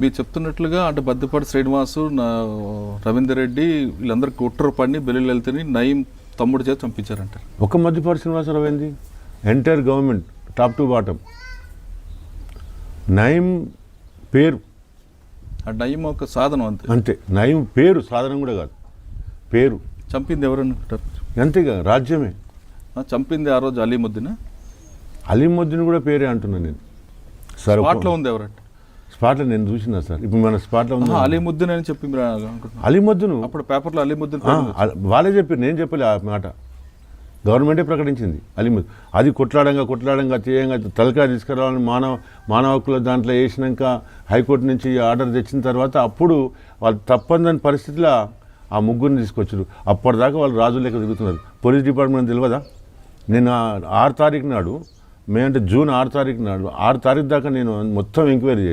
మీరు చెప్తున్నట్లుగా అంటే బద్దిపాటి శ్రీనివాసు, రవీందర్ రెడ్డి వీళ్ళందరికీ కుట్ర పని బెల్లి లలితని నయీం తమ్ముడు చేత చంపించారంటారు. ఒక బద్దిపాటి శ్రీనివాసరావు ఏంది, entire government top to bottom. Nayeem పేరు, నయీం ఒక సాధనం అంతే. అంతే, నయీం పేరు, సాధనం కూడా కాదు, పేరు. చంపింది ఎవరనుకుంటారు? అంతేగా, రాజ్యమే చంపింది ఆ రోజు అలీముద్దీన్. అలీముద్దీన్ కూడా పేరే అంటున్నాను నేను. సార్ స్పాట్లో ఉంది ఎవరంటే? స్పాట్లో నేను చూసినా సార్, ఇప్పుడు మన స్పాట్లో ఉంది అలీముద్దీన్ అని చెప్పి అలీముద్దీన్ అప్పుడు పేపర్లో అలీముద్దీన్ వాళ్ళే చెప్పారు, నేను చెప్పలే ఆ మాట, గవర్నమెంటే ప్రకటించింది అలీముద్దీన్. అది కొట్లాడంగా తీయంగా తలకాయ తీసుకురావాలని మానవ హక్కుల దాంట్లో వేసినాక హైకోర్టు నుంచి ఆర్డర్ తెచ్చిన తర్వాత అప్పుడు వాళ్ళు తప్పని పరిస్థితిలో ఆ ముగ్గురిని తీసుకొచ్చారు. అప్పటిదాకా వాళ్ళు రాజులు లెక్క తిరుగుతున్నారు. పోలీస్ డిపార్ట్మెంట్ తెలియదా? నేను 6 తారీఖు నాడు, అంటే జూన్ 6 తారీఖు నాడు, 6 తారీఖు దాకా నేను మొత్తం ఎంక్వైరీ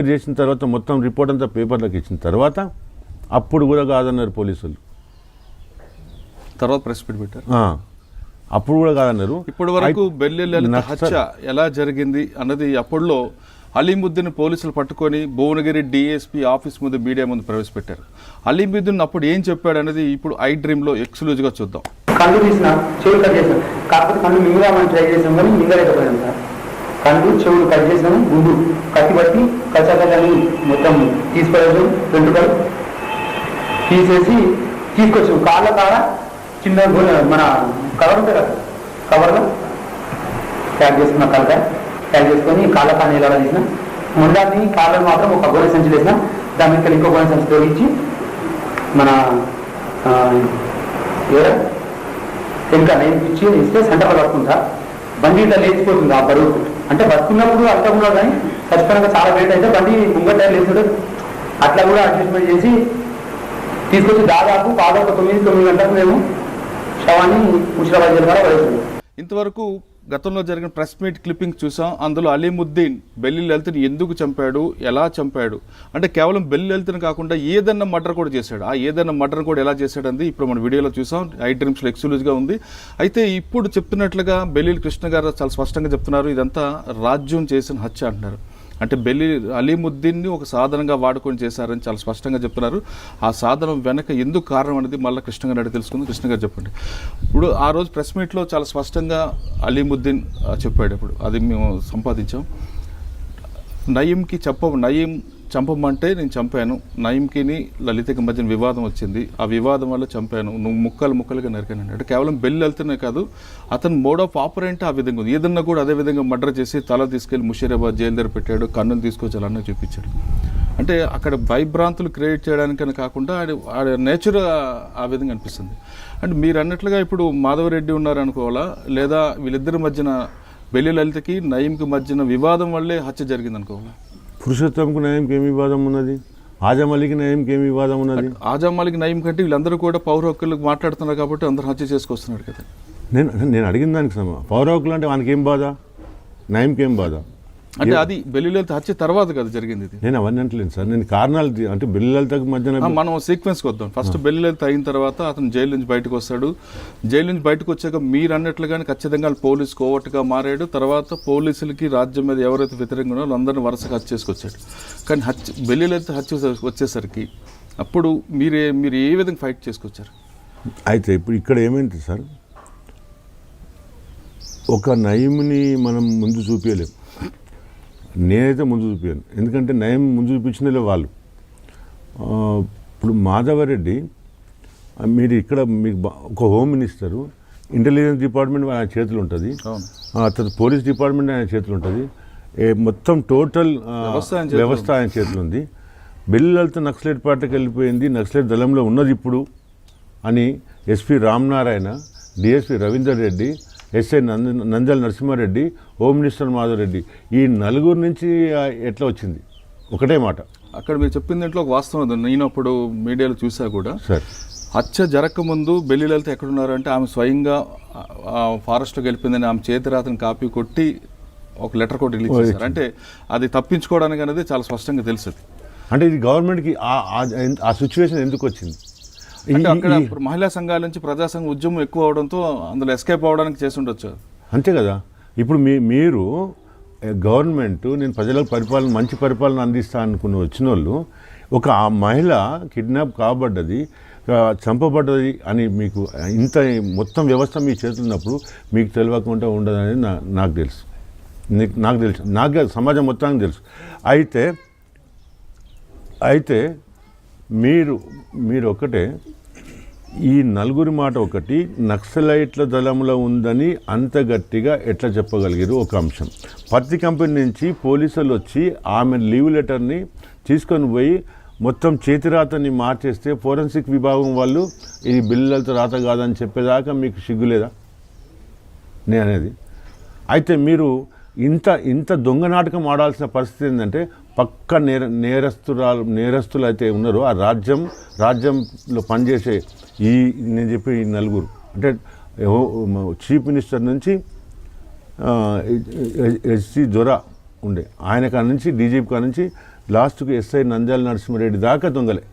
చేసిన తర్వాత మొత్తం రిపోర్ట్ అంతా పేపర్లకు ఇచ్చిన తర్వాత అప్పుడు కూడా కాదన్నారు పోలీసులు. తర్వాత ప్రెస్ మీట్ పెట్టారు, అప్పుడు కూడా కాదన్నారు. ఇప్పటి వరకు బెల్లి లలిత హత్య ఎలా జరిగింది అన్నది అప్పుడులో అలీముద్దీన్ పోలీసులు పట్టుకొని భువనగిరి డిఎస్పీ ఆఫీస్ ముందు మీడియా ముందు ప్రవేశపెట్టారు. అలీముద్దీన్ అప్పుడు ఏం చెప్పాడు అనేది ఇప్పుడు ఐ డ్రీమ్లో ఎక్స్క్లూజివ్గా చూద్దాం. కళ్ళు తీసిన, చెవులు కట్ చేసాం, కాకపోతే కళ్ళు మింగదామని ట్రై చేసాం కానీ మింగలేకపోయాం సార్. కళ్ళు చెవులు కట్ చేసాము, గుండు కత్తి బట్టి కచ్చాకని మొత్తం తీసుకెళ్ళాము, వెంట్రుకలు తీసేసి తీసుకొచ్చాము. కాళ్ళ కాడ చిన్న మన కవర్ ఉంటుంది కదా, కవర్లో ప్యాక్ చేసుకున్న కళ్ళకాయ ప్యాక్ చేసుకొని కాళ్ళ కాని ఎలా తీసిన, ముందాన్ని కాళ్ళని మాత్రం ఒక గోనె సంచి వేసిన, దాని మీద ఇంకో గోనె సంచి తొలగించి మన ఇంకా నేర్పించి ఇస్తే సెంటర్ పట్టుకుంటా బండి ఇట్లా లేచిపోతుంది ఆ బరువు. అంటే బతుకున్నప్పుడు అంతా కూడా కానీ ఖచ్చితంగా చాలా వెయిట్ అయితే బండి ముంగట లేచుడు, అట్లా కూడా అడ్జస్ట్మెంట్ చేసి తీసుకొచ్చి దాదాపు 9 గంటలకు మేము శవాన్ని ముషిరాబాద్ జిల్లా పడేసాము. ఇంతవరకు గతంలో జరిగిన ప్రెస్ మీట్ క్లిప్పింగ్ చూసాం. అందులో అలీముద్దీన్ బెల్లి లలితని ఎందుకు చంపాడు, ఎలా చంపాడు, అంటే కేవలం బెల్లి లలితని కాకుండా ఏదన్నా మర్డర్ కూడా చేశాడు. ఆ ఏదన్నా మర్డర్ కూడా ఎలా చేశాడు అనేది ఇప్పుడు మన వీడియోలో చూసాం. ఐ డ్రీమ్స్లో ఎక్స్క్లూజివ్గా ఉంది. అయితే ఇప్పుడు చెప్తున్నట్లుగా బెల్లి కృష్ణ గారు చాలా స్పష్టంగా చెప్తున్నారు, ఇదంతా రాజ్యం చేసిన హత్య అంటున్నారు. అంటే బెల్లి అలీముద్దీన్ని ఒక సాధనంగా వాడుకొని చేశారని చాలా స్పష్టంగా చెప్తున్నారు. ఆ సాధనం వెనక ఎందుకు కారణం అనేది మళ్ళీ కృష్ణ గారు అడిగి తెలుసుకుంది. కృష్ణ గారు చెప్పండి. ఇప్పుడు ఆ రోజు ప్రెస్ మీట్లో చాలా స్పష్టంగా అలీముద్దీన్ చెప్పాడు. ఇప్పుడు అది మేము సంపాదించాం. నయీంకి నయీం చంపమంటే నేను చంపాను, నయీంకి లలితకి మధ్యన వివాదం వచ్చింది, ఆ వివాదం వల్ల చంపాను, నువ్వు ముక్కలుగా నరికాను అంటే కేవలం బెల్లి లలితనే కాదు, అతను మోడ్ ఆఫ్ ఆపరెంట్ ఆ విధంగా ఉంది. ఏదన్నా కూడా అదే విధంగా మర్డర్ చేసి తల తీసుకెళ్లి ముషీరాబాద్ జైలు దగ్గర పెట్టాడు, కన్నును తీసుకొచ్చి అలా చూపించాడు. అంటే అక్కడ భయభ్రాంతులు క్రియేట్ చేయడానికని కాకుండా ఆడ నేచర్ ఆ విధంగా అనిపిస్తుంది. అంటే మీరు అన్నట్లుగా ఇప్పుడు మాధవరెడ్డి ఉన్నారనుకోవాలా, లేదా వీళ్ళిద్దరి మధ్యన బెల్లి లలితకి నయీంకి మధ్యన వివాదం వల్లే హత్య జరిగింది అనుకోవాలా? పురుషోత్తంకు నయీంకి ఏమి వివాదం ఉన్నది? ఆజం అలీకి నయీంకి ఏమి వివాదం ఉన్నది? ఆజం అలీకి నయీం కంటే వీళ్ళందరూ కూడా పౌర హక్కులకు మాట్లాడుతున్నారు కాబట్టి అందరూ హత్య చేసుకొస్తున్నారు కదా. నేను అడిగిన దానికి పౌర హక్కులు అంటే వానికి ఏం బాధ, నయీంకి ఏం బాధ? అంటే అది బెల్లి లలిత హత్య తర్వాత కదా జరిగింది ఇది. నేను అవన్నీ అంటలేను సార్, నేను కారణాలు అంటే బెల్లి లలితకు మధ్యన మనం సీక్వెన్స్కి వద్దాం. ఫస్ట్ బెల్లి లలిత అయిన తర్వాత అతను జైలు నుంచి బయటకు వస్తాడు. జైలు నుంచి బయటకు వచ్చాక మీరు అన్నట్లుగానే ఖచ్చితంగా పోలీసు కోవట్టుగా మారాడు. తర్వాత పోలీసులకి రాజ్యం మీద ఎవరైతే వ్యతిరేకంగా ఉన్నారో అందరిని వరుసగా హత్య చేసుకొచ్చాడు. కానీ బెల్లి లలిత హత్య వచ్చేసరికి అప్పుడు మీరు ఏ విధంగా ఫైట్ చేసుకొచ్చారు? అయితే ఇప్పుడు ఇక్కడ ఏమైంది సార్, ఒక నయీంని మనం ముందు చూపించలేము, నేనైతే ముందు చూపించాను. ఎందుకంటే నయం ముందు చూపించినలే వాళ్ళు. ఇప్పుడు మాధవరెడ్డి మీరు ఇక్కడ మీకు ఒక హోమ్ మినిస్టరు, ఇంటెలిజెన్స్ డిపార్ట్మెంట్ ఆయన చేతులు ఉంటుంది, తర్వాత పోలీస్ డిపార్ట్మెంట్ ఆయన చేతులు ఉంటుంది, మొత్తం టోటల్ వ్యవస్థ ఆయన చేతులు ఉంది. బెల్లి లలిత నక్సలైట్ పార్టీకి వెళ్ళిపోయింది, నక్సలైట్ దళంలో ఉన్నది ఇప్పుడు అని SP Ramanarayana, DSP Ravinder Reddy, SI Nandal Narasimhareddy, home minister Madhavareddy, ఈ నలుగురు నుంచి ఎట్లా వచ్చింది? ఒకటే మాట. అక్కడ మీరు చెప్పిన దాంట్లో ఒక వాస్తవం ఉంది. నేను అప్పుడు మీడియాలో చూసా కూడా, సార్ హత్య జరగకముందు బెల్లి లలిత ఎక్కడున్నారు అంటే ఆమె స్వయంగా ఫారెస్ట్లోకి వెళ్ళిపోయిందని ఆమె చేతిరాతను కాపీ కొట్టి ఒక లెటర్ కూడా రిలీజ్ చేశారు. అంటే అది తప్పించుకోవడానికి అనేది చాలా స్పష్టంగా తెలుస్తుంది. అంటే ఇది గవర్నమెంట్కి ఆ సిచ్యువేషన్ ఎందుకు వచ్చింది? అంటే అక్కడ మహిళా సంఘాల నుంచి ప్రజా సంఘ ఉద్యమం ఎక్కువ అవడంతో అందులో ఎస్కేప్ అవడానికి చేసి ఉండొచ్చు. అంతే కదా. ఇప్పుడు మీరు గవర్నమెంట్ నేను ప్రజలకు పరిపాలన మంచి పరిపాలన అందిస్తా అనుకుని వచ్చిన వాళ్ళు ఒక ఆ మహిళ కిడ్నాప్ కాబడ్డది చంపబడ్డది అని మీకు ఇంత మొత్తం వ్యవస్థ మీ చేతులు ఉన్నప్పుడు మీకు తెలియకుండా ఉండదని నాకు తెలుసు. నాకు తెలుసు, నాకు సమాజం మొత్తానికి తెలుసు. అయితే మీరు ఒకటే ఈ నలుగురి మాట ఒకటి నక్సలైట్ల దళంలో ఉందని అంత గట్టిగా ఎట్లా చెప్పగలిగారు ఒక అంశం. పత్తి కంపెనీ నుంచి పోలీసులు వచ్చి ఆమె లీవ్ లెటర్ని తీసుకొని పోయి మొత్తం చేతిరాతని మార్చేస్తే ఫోరెన్సిక్ విభాగం వాళ్ళు ఇది బిల్లులతో రాత కాదని చెప్పేదాకా మీకు సిగ్గులేదా నేను అనేది. అయితే మీరు ఇంత దొంగ నాటకం ఆడాల్సిన పరిస్థితి ఏంటంటే పక్క నేరస్తులు అయితే ఉన్నారో ఆ రాజ్యంలో పనిచేసే నేను చెప్పే ఈ నలుగురు అంటే చీఫ్ మినిస్టర్ నుంచి ఎస్సీ జొరా ఉండే ఆయన కాడ నుంచి డీజీపీ కాడ నుంచి లాస్ట్కు ఎస్ఐ నంద్యాల నరసింహారెడ్డి దాకా దొంగలే.